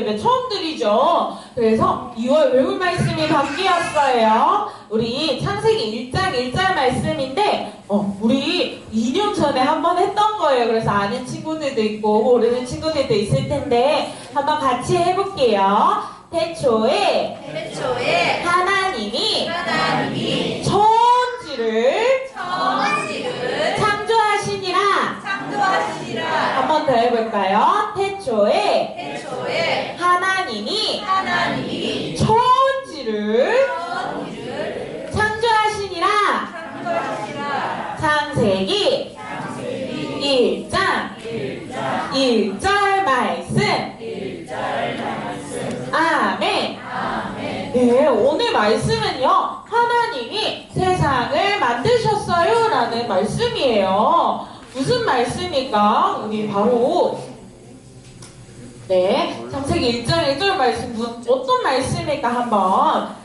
예배 처음 드리죠. 그래서 2월 외울 말씀이 바뀌었어요. 우리 창세기 1장 1절 말씀인데 우리 2년 전에 한번 했던 거예요. 그래서 아는 친구들도 있고 모르는 친구들도 있을 텐데 한번 같이 해볼게요. 태초에 하나님이 천지를 창조하시니라. 한 번 더 해볼까요? 태초에 하나님이 천지를 창조하시니라. 창세기 1장 1절 말씀. 아멘. 네, 오늘 말씀은요, 하나님이 세상을 만드셨어요 라는 말씀이에요. 무슨 말씀일까? 우리 바로 창세기 1장 1절 말씀 어떤 말씀일까 한번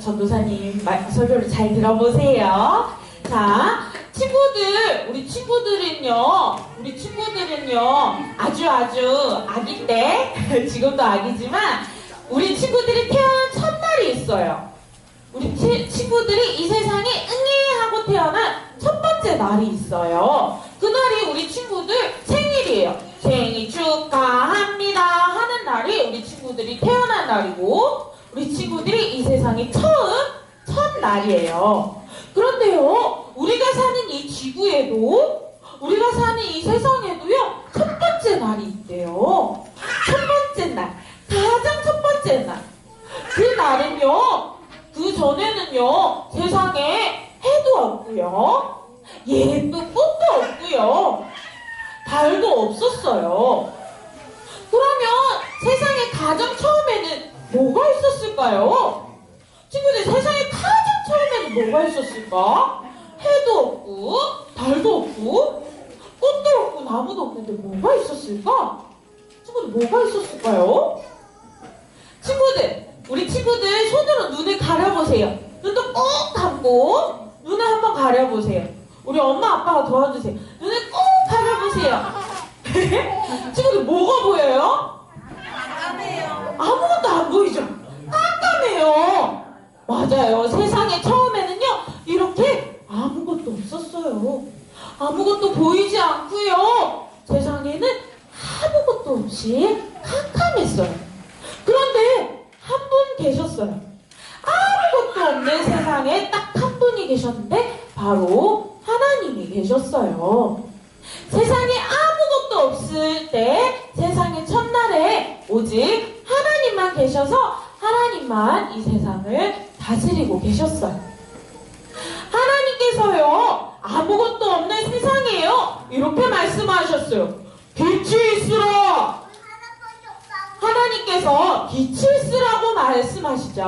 전도사님 설교를 잘 들어보세요. 자, 우리 친구들은요 아주 아기 때 지금도 아기지만 우리 친구들이 태어난 첫날이 있어요. 우리 친구들이 이 세상에 응애하고 태어난 첫 번째 날이 있어요. 그날이 우리 친구들 생일이에요. 생일 축하합니다 하는 날이 우리 친구들이 태어난 날이고 우리 친구들이 이 세상에 첫 날이에요. 그런데요, 우리가 사는 이 지구에도 우리가 사는 이 세상에도요 첫 번째 날이 있대요. 첫 번째 날, 가장 첫 번째 날. 그 날은요, 그 전에는요 세상에 해도 없고요, 예쁜 꽃도 없고요, 달도 없었어요. 그러면 세상에 가장 처음에는 뭐가 있었을까요? 친구들, 세상에 가장 처음에는 뭐가 있었을까? 해도 없고 달도 없고 꽃도 없고 나무도 없는데 뭐가 있었을까? 친구들, 뭐가 있었을까요? 우리 친구들 손으로 눈을 가려보세요. 눈도 꼭 감고 눈을 한번 가려보세요. 우리 엄마 아빠가 도와주세요. 눈을 꼭 가려보세요. 친구들, 뭐가 보여요? 깜깜해요. 아무것도 안 보이죠? 깜깜해요. 맞아요. 세상에 처음에는요 이렇게 아무것도 없었어요. 아무것도 보이지 않고요, 세상에는 아무것도 없이 캄캄했어요. 그런데 한 분 계셨어요. 아무것도 없는 세상에 딱 한 분이 계셨는데 바로 하나님이 계셨어요. 세상에 아무것도 없을 때, 세상의 첫날에 오직 하나님만 계셔서 하나님만 이 세상을 다스리고 계셨어요. 하나님께서요 아무것도 없는 세상이에요 이렇게 말씀하셨어요. 빛이 있으라. 하나님께서 빛이 있으라고 말씀하시죠.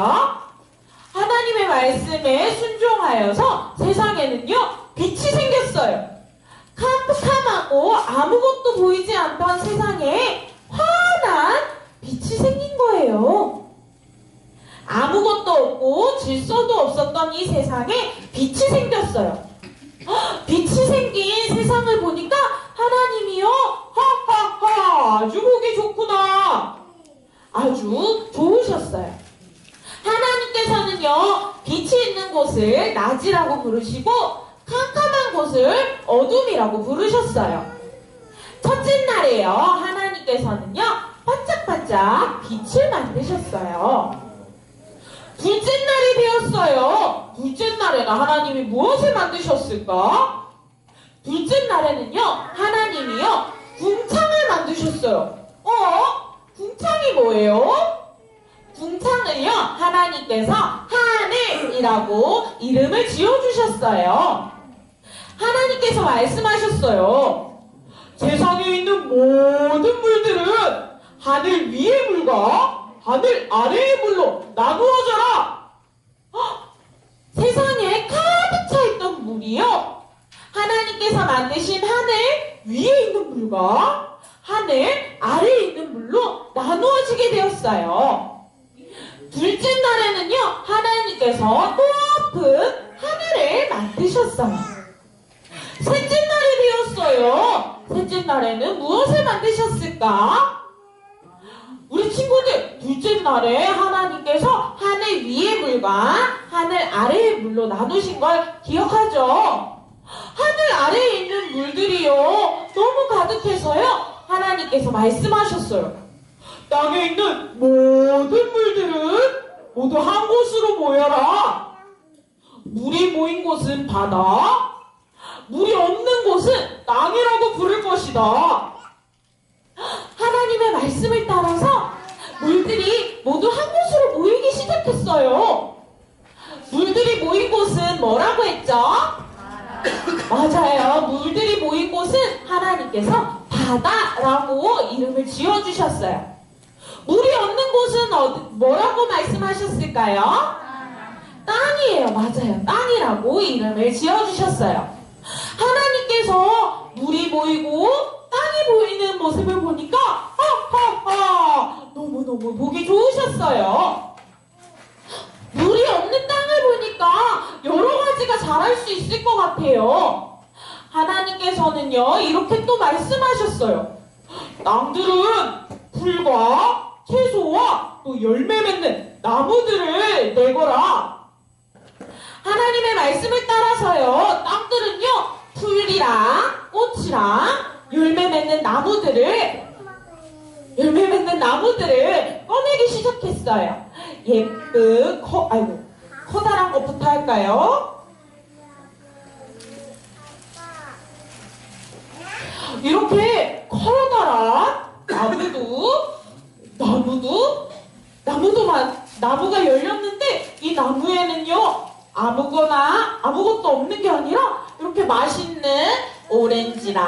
하나님의 말씀에 순종하여서 세상에는요 빛이 생겼어요. 캄캄하고 아무것도 보이지 않던 세상에 환한 빛이 생긴 거예요. 아무것도 없고 질서도 없었던 이 세상에 빛이 생겼어요. 빛이 생긴 세상을 보니까 하나님이요, 하하하, 아주 보기 좋구나, 아주 좋으셨어요. 하나님께서는요 빛이 있는 곳을 낮이라고 부르시고 캄캄한 곳을 어둠이라고 부르셨어요. 첫째 날에요 하나님께서는요 반짝반짝 빛을 만드셨어요. 둘째 날이 되었어요. 둘째 날에는 하나님이 무엇을 만드셨을까? 둘째 날에는요 하나님이요 궁창을 만드셨어요. 궁창이 뭐예요? 궁창을요 하나님께서 하늘이라고 이름을 지어주셨어요. 하나님께서 말씀하셨어요. 세상에 있는 모든 물들은 하늘 위의 물과 하늘 아래의 물로 나누어져라. 세상에 가득 차 있던 물이요 하나님께서 만드신 하늘 위에 있는 물과 하늘 아래에 있는 물로 나누어지게 되었어요. 둘째 날에는요 하나님께서 높은 하늘을 만드셨어요. 셋째 날이 되었어요. 셋째 날에는 무엇을 만드셨을까? 우리 친구들, 둘째 날에 하나님께서 하늘 위의 물과 하늘 아래의 물로 나누신 걸 기억하죠? 하늘 아래에 있는 물들이요, 너무 가득해서요, 하나님께서 말씀하셨어요. 땅에 있는 모든 물들은 모두 한 곳으로 모여라. 물이 모인 곳은 바다, 물이 없는 곳은 땅이라고 부를 것이다. 하나님의 말씀을 따라서 물들이 모두 한 곳으로 모이기 시작했어요. 물들이 모인 곳은 뭐라고 했죠? 맞아요. 물들이 모인 곳은 하나님께서 바다라고 이름을 지어주셨어요. 물이 없는 곳은 뭐라고 말씀하셨을까요? 땅이에요. 맞아요. 땅이라고 이름을 지어주셨어요. 하나님께서 물이 보이고 땅이 보이는 모습을 보니까 너무너무 보기 좋으셨어요. 물이 없는 땅을 보니까 여러 가지가 자랄 수 있을 것 같아요. 하나님께서는요, 이렇게 또 말씀하셨어요. 땅들은 풀과 채소와 또 열매 맺는 나무들을 내거라. 하나님의 말씀을 따라서요, 땅들은요, 풀이랑 꽃이랑 열매 맺는 나무들을 꺼내기 시작했어요. 예쁜 커다란 것부터 할까요? 이렇게 커다란 나무가 열렸는데, 이 나무에는요, 아무것도 없는 게 아니라 이렇게 맛있는 오렌지랑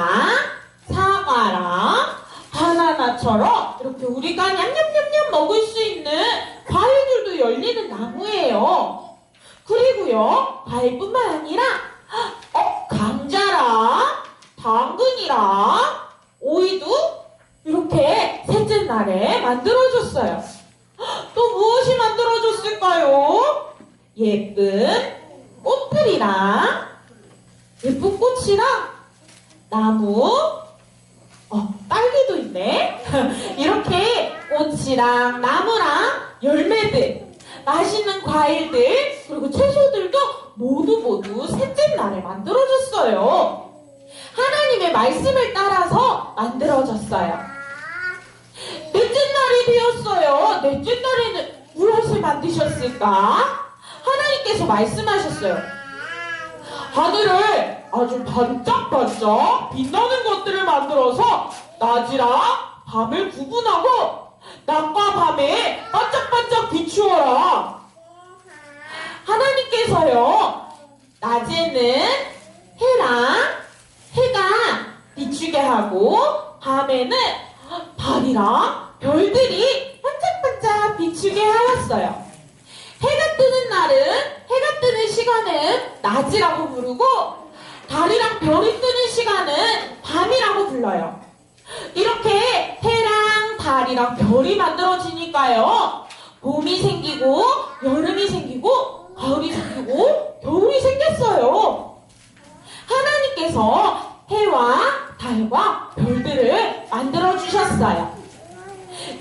사과랑 바나나처럼 이렇게 우리가 냠냠냠냠 먹을 수 있는 과일들도 열리는 나무예요. 그리고요, 과일뿐만 아니라 감자랑 당근이랑 오이도 이렇게 셋째 날에 만들어줬어요. 또 무엇이 만들어줬을까요? 예쁜 꽃이랑 나무, 딸기도 있네. 이렇게 꽃이랑 나무랑 열매들, 맛있는 과일들, 그리고 채소들도 모두 셋째 날에 만들어졌어요. 하나님의 말씀을 따라서 만들어졌어요. 넷째 날이 되었어요. 넷째 날에는 무엇을 만드셨을까? 하나님께서 말씀하셨어요. 하늘을 아주 반짝반짝 빛나는 것들을 만들어서 낮이랑 밤을 구분하고 낮과 밤에 반짝반짝 비추어라. 하나님께서요, 낮에는 해가 비추게 하고 밤에는 달이랑 별들이 반짝반짝 비추게 하였어요. 해가 뜨는 시간은 낮이라고 부르고, 달이랑 별이 뜨는 시간은 밤이라고 불러요. 이렇게 해랑 달이랑 별이 만들어지니까요, 봄이 생기고 여름이 생기고 가을이 생기고 겨울이 생겼어요. 하나님께서 해와 달과 별들을 만들어주셨어요.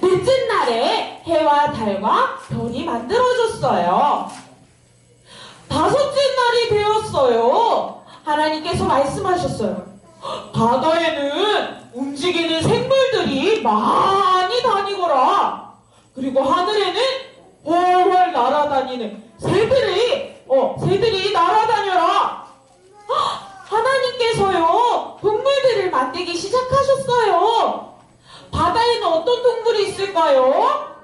넷째 날에 해와 달과 별이 만들어졌어요. 다섯째 날이 되었어요. 하나님께서 말씀하셨어요. 바다에는 움직이는 생물들이 많이 다니거라. 그리고 하늘에는 훨훨 날아다니는 새들이 날아다녀라. 하나님께서요, 동물들을 만들기 시작하셨어요. 바다에는 어떤 동물이 있을까요?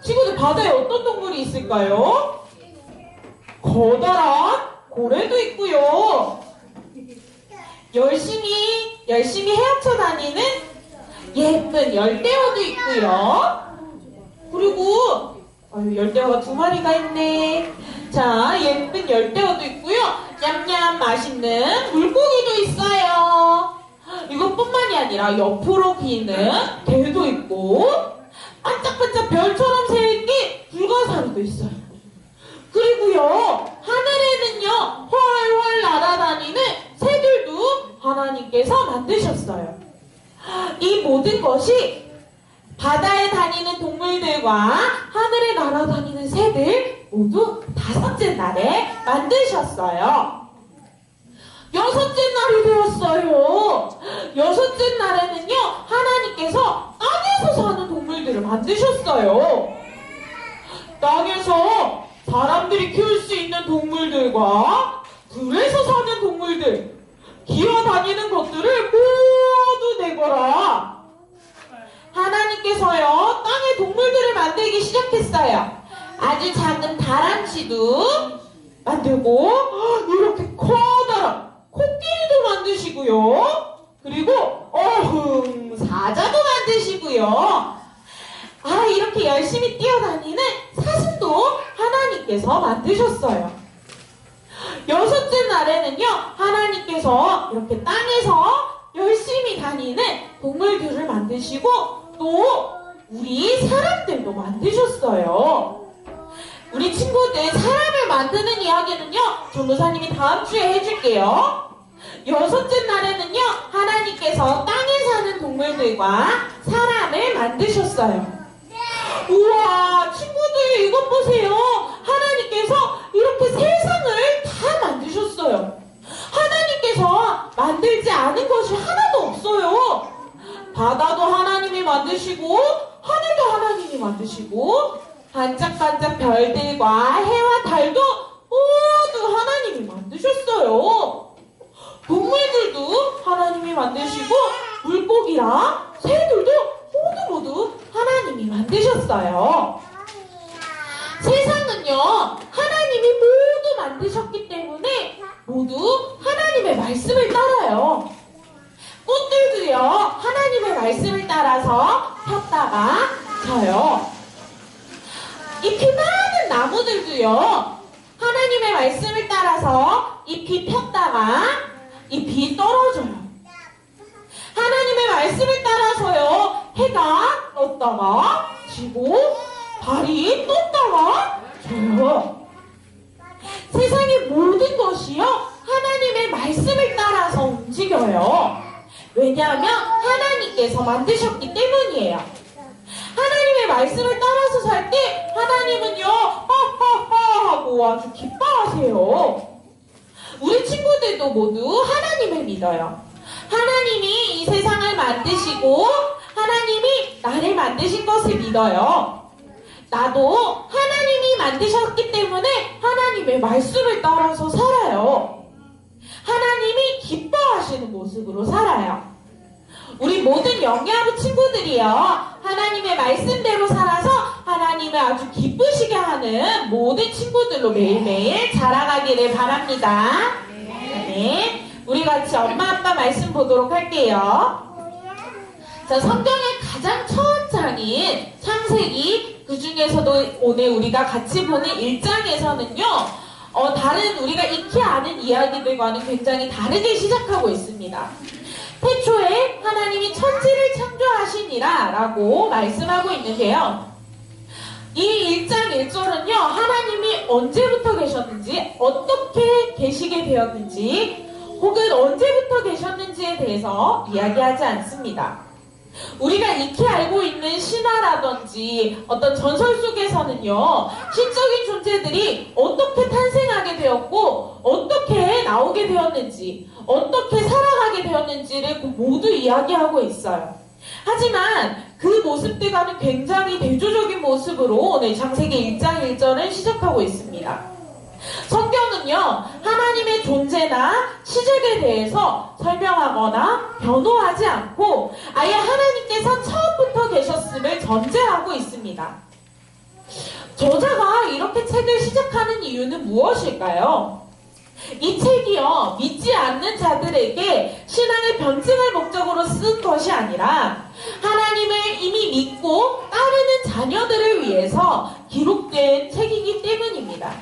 친구들, 바다에 어떤 동물이 있을까요? 커다란 고래도 있고요. 열심히 헤엄쳐 다니는 예쁜 열대어도 있고요. 그리고 열대어가 2마리가 있네. 자, 예쁜 열대어도 있고요. 냠냠 맛있는 물고기도 있어요. 이것뿐만이 아니라 옆으로 기는 개도 있고, 반짝반짝 별처럼 생긴 불가사리도 있어요. 그리고요, 하늘에는요, 훨훨 날아다니는 새들도 하나님께서 만드셨어요. 이 모든 것이 바다에 다니는 동물들과 하늘에 날아다니는 새들 모두 5째 날에 만드셨어요. 6째 날이 되었어요. 6째 날에는요, 하나님께서 땅에서 사는 동물들을 만드셨어요. 땅에서 사람들이 키울 수 있는 동물들과 들에서 사는 동물들, 기어다니는 것들을 모두 내거라. 하나님께서요, 땅에 동물들을 만들기 시작했어요. 아주 작은 다람쥐도 만들고, 이렇게 커다란 코끼리도 만드시고요. 그리고 사자도 만드시고요. 이렇게 열심히 뛰어다니는 사슴도 하나님께서 만드셨어요. 6째 날에는요, 하나님께서 이렇게 땅에서 열심히 다니는 동물들을 만드시고 또 우리 사람들도 만드셨어요. 우리 친구들 사람을 만드는 이야기는요, 전도사님이 다음 주에 해줄게요. 6째 날에는요, 하나님께서 땅에 사는 동물들과 사람을 만드셨어요. 우와, 친구들 이것 보세요. 하나님께서 이렇게 세상을 다 만드셨어요. 하나님께서 만들지 않은 것이 하나도 없어요. 바다도 하나님이 만드시고 하늘도 하나님이 만드시고 반짝반짝 별들과 해와 달도 모두 하나님이 만드셨어요. 동물들도 하나님이 만드시고 물고기랑 새들도 모두 하나님이 만드셨어요. 세상은요, 하나님이 모두 만드셨기 때문에 모두 하나님의 말씀을 따라요. 꽃들도요, 하나님의 말씀을 따라서 폈다가 져요. 잎이 많은 나무들도요, 하나님의 말씀을 따라서 잎이 폈다가 잎이 떨어져요. 하나님의 말씀을 따라서요, 해가 떴다가 지고 달이 떴다가 져요. 세상의 모든 것이요, 하나님의 말씀을 따라서 움직여요. 왜냐하면 하나님께서 만드셨기 때문이에요. 하나님의 말씀을 따라서 살 때 하나님은요, 하하하 하고 아주 기뻐하세요. 우리 친구들도 모두 하나님을 믿어요. 하나님이 이 세상을 만드시고 하나님이 나를 만드신 것을 믿어요. 나도 하나님이 만드셨기 때문에 하나님의 말씀을 따라서 살아요. 하나님이 기뻐하시는 모습으로 살아요. 우리 모든 영예아부 친구들이요, 하나님의 말씀대로 살아서 하나님을 아주 기쁘시게 하는 모든 친구들로 매일매일 자라가기를 바랍니다. 네. 우리 같이 엄마 아빠 말씀 보도록 할게요. 자, 성경의 가장 처음 장인 창세기, 그 중에서도 오늘 우리가 같이 보는 1장에서는요, 다른 우리가 익히 아는 이야기들과는 굉장히 다르게 시작하고 있습니다. 태초에 하나님이 천지를 창조하시니라 라고 말씀하고 있는데요. 이 1장 1절은요, 하나님이 언제부터 계셨는지, 어떻게 계시게 되었는지, 혹은 언제부터 계셨는지에 대해서 이야기하지 않습니다. 우리가 익히 알고 있는 신화라든지 어떤 전설 속에서는요, 신적인 존재들이 어떻게 탄생하게 되었고 어떻게 나오게 되었는지, 어떻게 살아가게 되었는지를 모두 이야기하고 있어요. 하지만 그 모습들과는 굉장히 대조적인 모습으로 오늘 창세기 1장 1절을 시작하고 있습니다. 성경은요, 하나님의 존재나 시작에 대해서 설명하거나 변호하지 않고 아예 하나님께서 처음부터 계셨음을 전제하고 있습니다. 저자가 이렇게 책을 시작하는 이유는 무엇일까요? 이 책이요, 믿지 않는 자들에게 신앙을 변증할 목적으로 쓴 것이 아니라 하나님을 이미 믿고 따르는 자녀들을 위해서 기록된 책이기 때문입니다.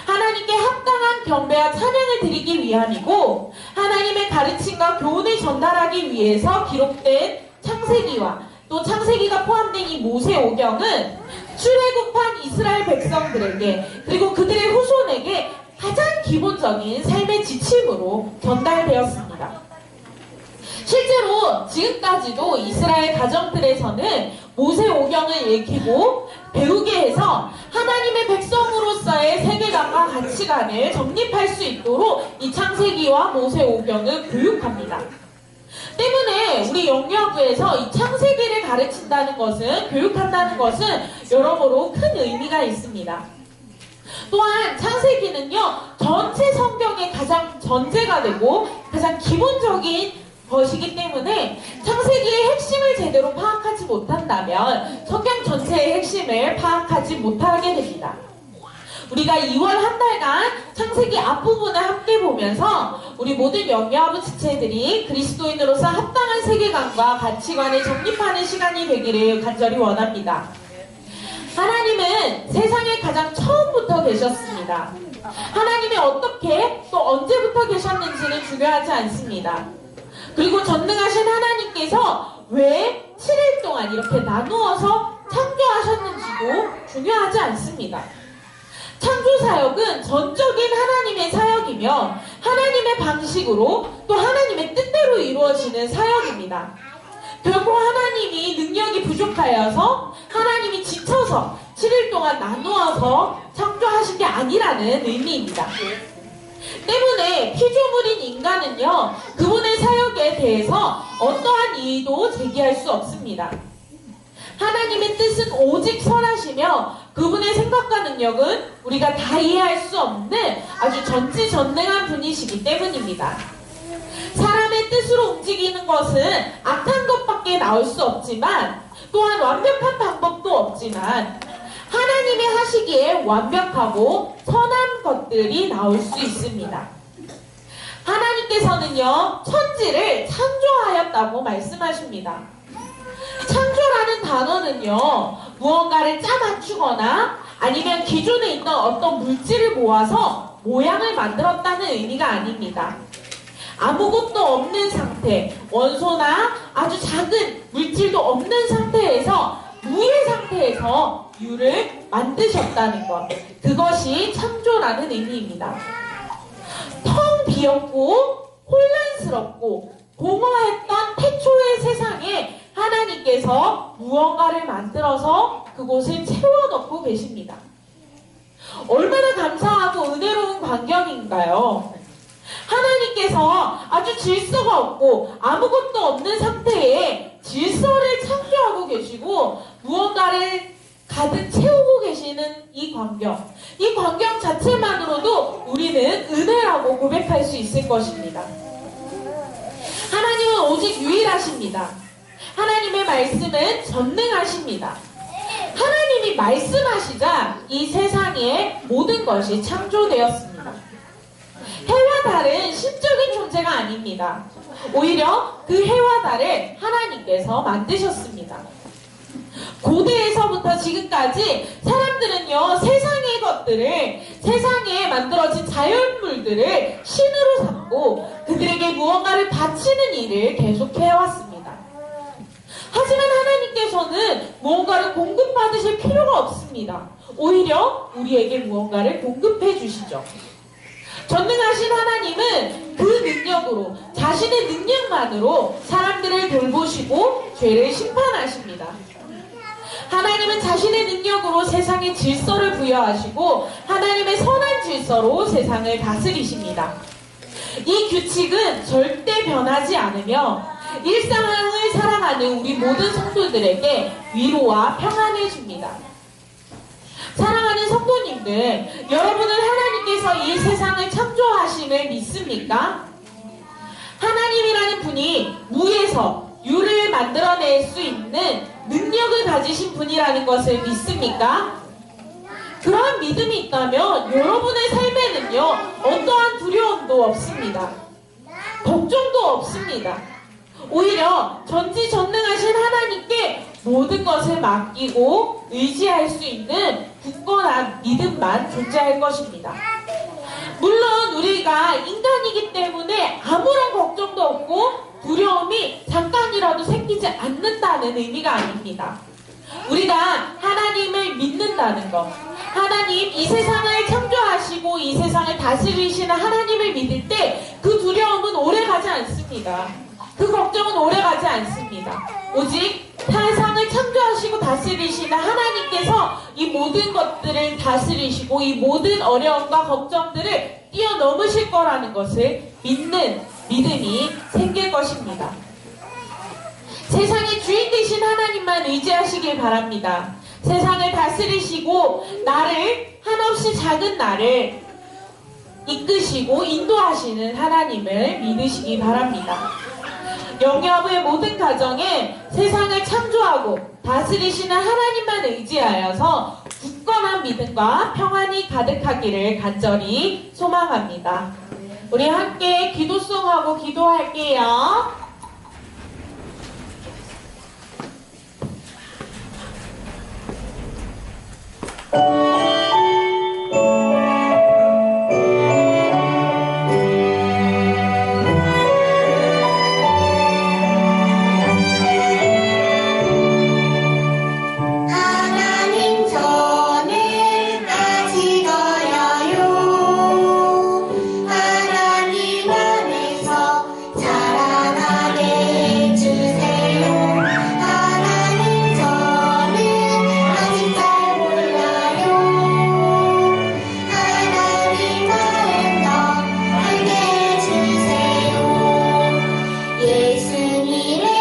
하나님께 합당한 경배와 찬양을 드리기 위함이고, 하나님의 가르침과 교훈을 전달하기 위해서 기록된 창세기와 또 창세기가 포함된 이 모세오경은 출애굽한 이스라엘 백성들에게, 그리고 그들의 후손에게 가장 기본적인 삶의 지침으로 전달되었습니다. 실제로 지금까지도 이스라엘 가정들에서는 모세오경을 읽히고 배우게 해서 하나님의 백성으로서의 세계관과 가치관을 정립할 수 있도록 이 창세기와 모세오경을 교육합니다. 때문에 우리 영유아부에서 이 창세기를 가르친다는 것은, 교육한다는 것은 여러모로 큰 의미가 있습니다. 또한 창세기는요, 전체 성경의 가장 전제가 되고 가장 기본적인 것이기 때문에 창세기의 핵심을 제대로 파악하지 못한다면 성경 전체의 핵심을 파악하지 못하게 됩니다. 우리가 2월 한 달간 창세기 앞부분을 함께 보면서 우리 모든 영유아부 지체들이 그리스도인으로서 합당한 세계관과 가치관을 정립하는 시간이 되기를 간절히 원합니다. 하나님은 세상에 가장 처음부터 계셨습니다. 하나님이 어떻게 또 언제부터 계셨는지는 중요하지 않습니다. 그리고 전능하신 하나님께서 왜 7일 동안 이렇게 나누어서 창조하셨는지도 중요하지 않습니다. 창조 사역은 전적인 하나님의 사역이며 하나님의 방식으로 또 하나님의 뜻대로 이루어지는 사역입니다. 결코 하나님이 능력이 부족하여서 하나님이 지쳐서 7일 동안 나누어서 창조하신 게 아니라는 의미입니다. 때문에 피조물인 인간은요, 그분의 사역에 대해서 어떠한 이의도 제기할 수 없습니다. 하나님의 뜻은 오직 선하시며 그분의 생각과 능력은 우리가 다 이해할 수 없는 아주 전지전능한 분이시기 때문입니다. 사람의 뜻으로 움직이는 것은 악한 것밖에 나올 수 없지만 또한 완벽한 방법도 없지만 하나님이 하시기에 완벽하고 선한 것들이 나올 수 있습니다. 하나님께서는요, 천지를 창조하였다고 말씀하십니다. 창조라는 단어는요, 무언가를 짜맞추거나 아니면 기존에 있던 어떤 물질을 모아서 모양을 만들었다는 의미가 아닙니다. 아무것도 없는 상태, 원소나 아주 작은 물질도 없는 상태에서 무의 상태에서 유를 만드셨다는 것, 그것이 창조라는 의미입니다. 텅 비었고 혼란스럽고 공허했던 태초의 세상에 하나님께서 무언가를 만들어서 그곳을 채워넣고 계십니다. 얼마나 감사하고 은혜로운 광경인가요? 하나님께서 아주 질서가 없고 아무것도 없는 상태에 질서를 창조하고 계시고 무언가를 가득 채우고 계시는 이 광경 자체만으로도 우리는 은혜라고 고백할 수 있을 것입니다. 하나님은 오직 유일하십니다. 하나님의 말씀은 전능하십니다. 하나님이 말씀하시자 이 세상의 모든 것이 창조되었습니다. 해와 달은 신적인 존재가 아닙니다. 오히려 그 해와 달을 하나님께서 만드셨습니다. 고대에서부터 지금까지 사람들은요, 세상의 것들을, 세상에 만들어진 자연물들을 신으로 삼고 그들에게 무언가를 바치는 일을 계속해왔습니다. 하지만 하나님께서는 무언가를 공급받으실 필요가 없습니다. 오히려 우리에게 무언가를 공급해 주시죠. 전능하신 하나님은 그 능력으로, 자신의 능력만으로 사람들을 돌보시고 죄를 심판하십니다. 하나님은 자신의 능력으로 세상에 질서를 부여하시고 하나님의 선한 질서로 세상을 다스리십니다. 이 규칙은 절대 변하지 않으며 일상을 살아가는 우리 모든 성도들에게 위로와 평안을 줍니다. 사랑하는 성도님들, 여러분은 하나님께서 이 세상을 창조하심을 믿습니까? 하나님이라는 분이 무에서 유를 만들어낼 수 있는 능력을 가지신 분이라는 것을 믿습니까? 그러한 믿음이 있다면 여러분의 삶에는요, 어떠한 두려움도 없습니다. 걱정도 없습니다. 오히려 전지전능하신 하나님께 모든 것을 맡기고 의지할 수 있는 굳건한 믿음만 존재할 것입니다. 물론 우리가 인간이기 때문에 아무런 걱정도 없고 두려움이 잠깐이라도 생기지 않는다는 의미가 아닙니다. 우리가 하나님을 믿는다는 것, 하나님 이 세상을 창조하시고 이 세상을 다스리시는 하나님을 믿을 때 그 두려움은 오래가지 않습니다. 그 걱정은 오래가지 않습니다. 오직 세상을 창조하시고 다스리시는 하나님께서 이 모든 것들을 다스리시고 이 모든 어려움과 걱정들을 뛰어넘으실 거라는 것을 믿는 믿음이 생길 것입니다. 세상의 주인 되신 하나님만 의지하시길 바랍니다. 세상을 다스리시고 한없이 작은 나를 이끄시고 인도하시는 하나님을 믿으시기 바랍니다. 영유아부의 모든 가정에 세상을 창조하고 다스리시는 하나님만 의지하여서 굳건한 믿음과 평안이 가득하기를 간절히 소망합니다. 우리 함께 기도송하고 기도할게요. 예수님의